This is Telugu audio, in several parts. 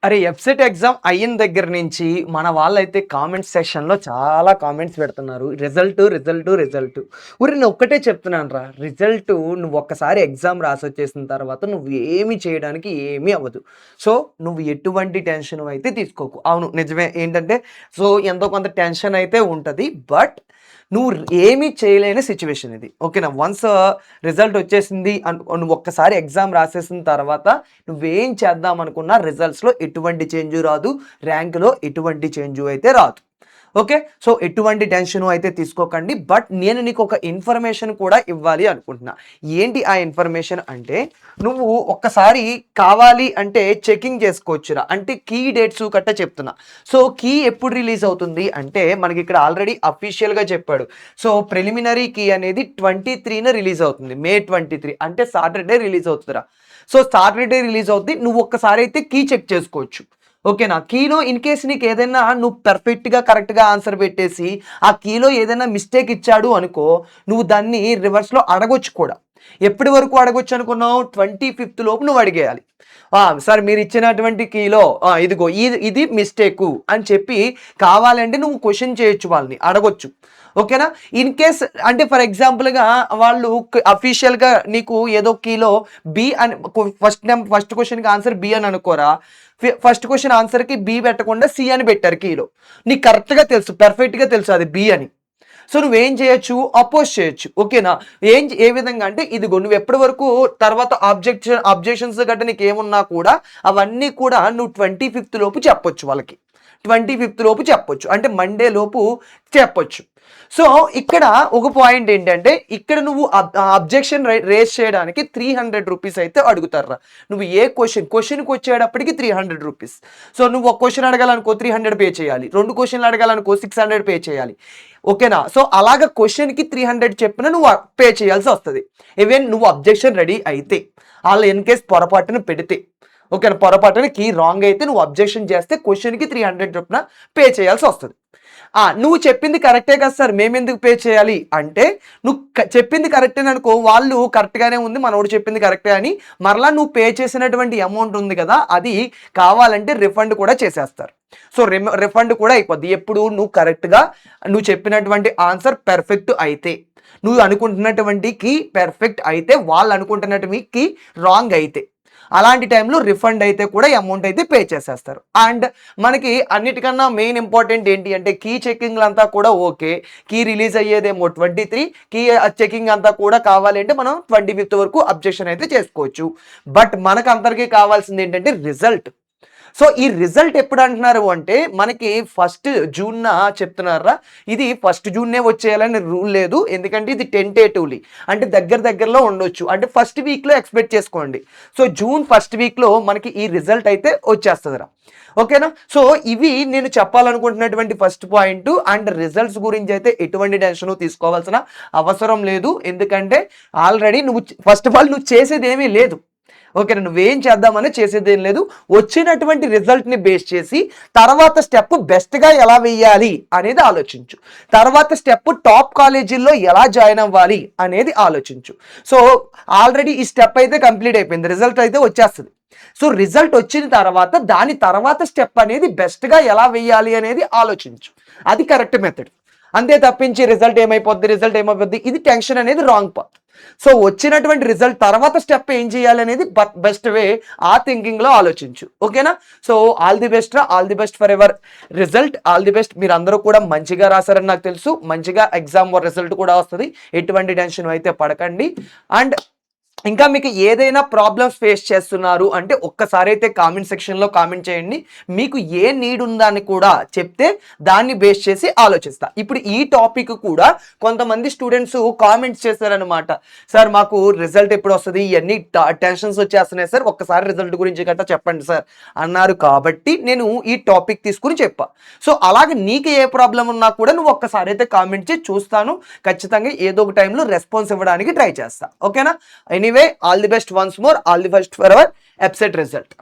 అరే ఎఫ్సెట్ ఎగ్జామ్ అయిన దగ్గర నుంచి మన వాళ్ళైతే కామెంట్ సెక్షన్‌లో చాలా కామెంట్స్ పెడుతున్నారు. రిజల్ట్. నేను ఒక్కటే చెప్తున్నాను రా. నువ్వు ఒక్కసారి ఎగ్జామ్ రాసొచ్చేసిన తర్వాత నువ్వు ఏమి చేయడానికి ఏమీ అవ్వదు. సో, నువ్వు ఎటువంటి టెన్షన్ అయితే తీసుకోకు. అవును నిజమే. ఏంటంటే ఎంతో కొంత టెన్షన్ అయితే ఉంటది. బట్ నువ్వు ఏమీ చేయలేని సిట్యుయేషన్ ఇది. ఓకేనా? వన్స్ రిజల్ట్ వచ్చేసింది నువ్వు ఒక్కసారి ఎగ్జామ్ రాసేసిన తర్వాత నువ్వేం చేద్దాం అనుకున్నా రిజల్ట్స్‌లో ఎటువంటి చేంజు రాదు. ర్యాంక్‌లో ఎటువంటి చేంజు అయితే రాదు. ఓకే. సో, ఎటువంటి టెన్షను అయితే తీసుకోకండి. బట్ నేను నీకొక ఇన్ఫర్మేషన్ కూడా ఇవ్వాలి అనుకుంటున్నా. ఏంటి ఆ ఇన్ఫర్మేషన్ అంటే, నువ్వు ఒక్కసారి కావాలి అంటే చెకింగ్ చేసుకోవచ్చురా. అంటే కీ డేట్స్ గట్టా చెప్తున్నా. సో, కీ ఎప్పుడు రిలీజ్ అవుతుంది అంటే, మనకిక్కడ ఆల్రెడీ అఫీషియల్‌గా చెప్పాడు. సో, ప్రిలిమినరీ కీ అనేది 23న రిలీజ్ అవుతుంది. మే 23 అంటే సాటర్‌డే రిలీజ్ అవుతదిరా. సో, సాటర్‌డే రిలీజ్ అవుద్ది. నువ్వు ఒక్కసారి అయితే కీ చెక్ చేసుకోవచ్చు. ఓకేనా? కీలో ఇన్‌కేస్ నీకేదైనా నువ్వు పర్ఫెక్ట్‌గా, కరెక్ట్‌గా ఆన్సర్ పెట్టేసి, ఆ కీలో ఏదైనా మిస్టేక్ ఇచ్చాడు అనుకో, నువ్వు దాన్ని రివర్స్‌లో అడగొచ్చు కూడా. ఎప్పటి వరకు అడగొచ్చు అనుకున్నావు? 25థ్ లోపు నువ్వు అడిగేయాలి. సార్ మీరిచ్చినటువంటి కీలో ఇదిగో ఇది మిస్టేకు అని చెప్పి కావాలంటే నువ్వు క్వెషన్ చేయొచ్చు వాళ్ళని. అడగొచ్చు. ఓకేనా? ఇన్‌కేస్ అంటే ఫర్ ఎగ్జాంపుల్‌గా వాళ్ళు అఫీషియల్‌గా నీకు ఏదో కీలో బి అని ఫస్ట్ క్వెషన్‌కి ఆన్సర్ బి అని అనుకోరా. ఫస్ట్ క్వెషన్ ఆన్సర్‌కి బి పెట్టకుండా సి అని పెట్టారు కీలో. నీకు కరెక్ట్‌గా తెలుసు. పర్ఫెక్ట్‌గా తెలుసు అది బి అని. సో, నువ్వేం చేయొచ్చు? అపోజ్ చేయొచ్చు. ఓకేనా? ఏ విధంగా అంటే ఇదిగో నువ్వు ఎప్పటి వరకు తర్వాత అబ్జెక్షన్స్ గట్టా నీకేమున్నా కూడా అవన్నీ కూడా నువ్వు 25థ్ లోపు చెప్పొచ్చు వాళ్ళకి. 25థ్ లోపు చెప్పొచ్చు. అంటే మండే లోపు చెప్పొచ్చు. సో, ఇక్కడ ఒక పాయింట్ ఏంటంటే, ఇక్కడ నువ్వు అబ్జెక్షన్ రేజ్ చేయడానికి ₹300 అయితే అడుగుతార్రా. నువ్వు ఏ క్వెషన్‌కి వచ్చేటప్పటికి ₹300. సో, నువ్వు ఒక క్వెషన్ అడగాలనుకో 300 పే చేయాలి. 2 క్వెషన్‌లు అడగాలనుకో 600 పే చేయాలి. ఓకేనా? సో, అలాగా క్వెషన్‌కి 300 చొప్పున నువ్వు పే చేయాల్సొస్తది. ఈవెన్ నువ్వు అబ్జెక్షన్ రెడీ అయితే. ఆళ్ళు ఇన్‌కేస్ పొరపాటున పెడితే. ఓకేనా? పొరపాటున కీ రాంగ్ అయితే నువ్వు అబ్జెక్షన్ చేస్తే క్వెషన్‌కి 300 చొప్పున పే చేయాల్సొస్తది. నువ్వు చెప్పింది కరెక్టే కదా సార్ మేమెందుకు పే చేయాలి అంటే, నువ్వు చెప్పింది కరెక్టేననుకో వాళ్ళు కరెక్ట్‌గానే ఉంది మనోడు చెప్పింది కరెక్టే అని మరలా నువ్వు పే చేసినటువంటి అమౌంట్ ఉంది కదా! అది కావాలంటే రిఫండ్ కూడా చేసేస్తారు. సో, రిఫండ్ కూడా అయిపోద్ది. ఎప్పుడు నువ్వు చెప్పినటువంటి ఆన్సర్ పెర్ఫెక్ట్ అయితే. నువ్వు అనుకుంటున్నటువంటి కీ పెర్ఫెక్ట్ అయితే, వాళ్ళు అనుకుంటున్నటివి రాంగ్ అయితే. అలాంటి టైంలో రిఫండ్ అయితే కూడా అమౌంట్ అయితే పే చేసేస్తారు. అండ్ మనకి అన్నిటికన్నా మెయిన్ ఇంపార్టెంట్ ఏంటి అంటే కీ చెకింగ్‌లంతా కూడా ఓకే. కీ రిలీజ్ అయ్యేదేమో 23 కీ చెకింగ్ అంతా కూడా కావాలంటే మనం 25థ్ వరకు అబ్జెక్షన్ అయితే చేసుకోవచ్చు. బట్ మనకందరికీ కావాల్సింది ఏంటంటే రిజల్ట్. సో, ఈ రిజల్ట్ ఎప్పుడు అంటున్నారు అంటే మనకి ఫస్ట్ జూన్‌న చెప్తున్నార్రా. ఇది ఫస్ట్ జూన్‌నే వచ్చేయాలని రూల్ లేదు. ఎందుకంటే ఇది టెంటేటివ్‌లీ అంటే దగ్గరలో ఉండొచ్చు. అంటే ఫస్ట్ వీక్‌లో ఎక్స్‌పెక్ట్ చేసుకోండి. సో, జూన్ ఫస్ట్ వీక్‌లో మనకి ఈ రిజల్ట్ అయితే వచ్చేస్తదిరా. ఓకేనా? సో, ఇవి నేను చెప్పాలనుకుంటున్నటువంటి ఫస్ట్ పాయింట్. అండ్ రిజల్ట్స్ గురించి అయితే ఎటువంటి టెన్షన్ తీసుకోవాల్సిన అవసరం లేదు. ఎందుకంటే ఆల్రెడీ ఫస్ట్ ఆఫ్ ఆల్ నువ్వు చేసేదేమీ లేదు. ఓకేనా? నువ్వేం చేద్దామని చేసేదేం లేదు. వచ్చినటువంటి రిజల్ట్‌ని బేస్ చేసి తర్వాత స్టెప్ బెస్ట్‌గా ఎలా వెయ్యాలి అనేది ఆలోచించు. తర్వాత స్టెప్ టాప్ కాలేజీల్లో ఎలా జాయిన్ అవ్వాలి అనేది ఆలోచించు. సో, ఆల్రెడీ ఈ స్టెప్ అయితే కంప్లీట్ అయిపోయింది. రిజల్ట్ అయితే వచ్చేస్తది. సో, రిజల్ట్ వచ్చిన తర్వాత దాని తర్వాత స్టెప్ అనేది బెస్ట్‌గా ఎలా వెయ్యాలి అనేది ఆలోచించు. అది కరెక్ట్ మెథడ్. అంతే తప్పించి రిజల్ట్ ఏమైపోద్ది ఇది టెన్షన్ అనేది రాంగ్ పాత్. సో, వచ్చినటువంటి రిజల్ట్ తర్వాత స్టెప్ ఏం చేయాలి అనేది బెస్ట్ వే ఆ థింకింగ్‌లో ఆలోచించు. ఓకేనా? సో, ఆల్ ది బెస్ట్ రా. All the best for your result. All the best. మీరందరూ కూడా మంచిగా రాసారని నాకు తెలుసు. మంచిగా ఎగ్జామ్ రిజల్ట్ కూడా వస్తది. ఎటువంటి టెన్షన్ అయితే పడకండి. అండ్ ఇంకా మీకు ఏదైనా ప్రాబ్లమ్స్ ఫేస్ చేస్తున్నారు అంటే ఒక్కసారి అయితే కామెంట్ సెక్షన్‌లో కామెంట్ చేయండి. మీకు ఏ నీడ్ ఉందా అని కూడా చెప్తే దాన్ని బేస్ చేసి ఆలోచిస్తా. ఇప్పుడు ఈ టాపిక్ కూడా కొంతమంది స్టూడెంట్స్ కామెంట్స్ చేశారనమాట. సార్ మాకు రిజల్ట్ ఎప్పుడొస్తది? ఇయన్నీ టెన్షన్స్ వచ్చేస్తున్నాయి సార్. ఒక్కసారి రిజల్ట్ గురించి గట్టా చెప్పండి సార్ అన్నారు కాబట్టి నేను ఈ టాపిక్ తీసుకొని చెప్పా. సో, అలాగే నీకు ఏ ప్రాబ్లమ్ ఉన్నా కూడా నువ్వు ఒక్కసారి అయితే కామెంట్ చేయి చూస్తాను. ఖచ్చితంగా ఏదో ఒక టైంలో రెస్పాన్స్ ఇవ్వడానికి ట్రై చేస్తా. ఓకేనా? Anyway all the best once more. All the best for hour ఎఫ్సెట్ result.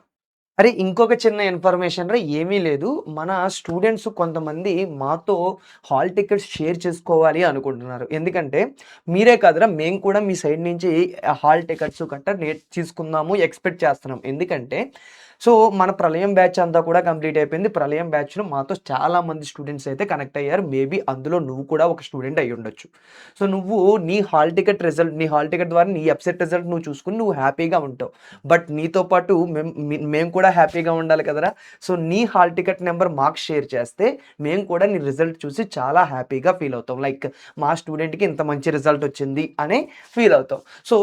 అరే ఇంకొక చిన్న ఇన్ఫర్మేషన్ రా ఏమీ లేదు. మన స్టూడెంట్స్ కొంతమంది మాతో హాల్ టికెట్స్ షేర్ చేసుకోవాలి అనుకుంటున్నారు. ఎందుకంటే మీరే కాదురా మేము కూడా మీ సైడ్ నుంచి హాల్ టికెట్స్ గట్టా తీసుకుందాము ఎక్స్‌పెక్ట్ చేస్తున్నాం. ఎందుకంటే సో, మన ప్రళయం బ్యాచ్ అంతా కూడా కంప్లీట్ అయిపోయింది. ప్రళయం బ్యాచ్‌లో మాతో చాలా మంది స్టూడెంట్స్ అయితే కనెక్ట్ అయ్యారు. మేబీ అందులో నువ్వు కూడా ఒక స్టూడెంట్ అయ్యుండొచ్చు. సో, నువ్వు నీ హాల్ టికెట్ ద్వారా నీ ఎఫ్‌సెట్ రిజల్ట్ నువ్వు చూసుకొని నువ్వు హ్యాపీగా ఉంటావు. బట్ నీతో పాటు మేము కూడా హ్యాపీగా ఉండాలి కదరా! సో, నీ హాల్ టికెట్ నంబర్ మాకు షేర్ చేస్తే మేము కూడా నీ రిజల్ట్ చూసి చాలా హ్యాపీగా ఫీల్ అవుతాం. లైక్ మా స్టూడెంట్‌కి ఇంత మంచి రిజల్ట్ వచ్చింది అని ఫీల్ అవుతాం. సో,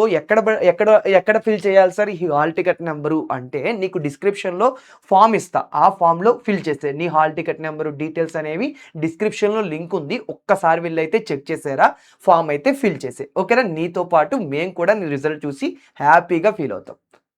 ఎక్కడ ఫిల్ చేయాలి సార్ ఈ హాల్ టికెట్ నంబరు అంటే నీకు డిస్క్రిప్షన్‌లో ఫార్మ్ ఇస్తా. ఆ ఫార్మ్‌లో ఫిల్ చేసేయి. నీ హాల్ టికెట్ నంబరు డీటెయిల్స్ అనేవి డిస్క్రిప్షన్‌లో లింక్ ఉంది. ఒక్కసారి వెళ్లైతే చెక్ చేసేరా. ఫార్మ్ అయితే ఫిల్ చేసేయి. ఓకేనా? నీతో పాటు మేము కూడా నీ రిజల్ట్ చూసి హ్యాపీగా ఫీల్ అవుతాం.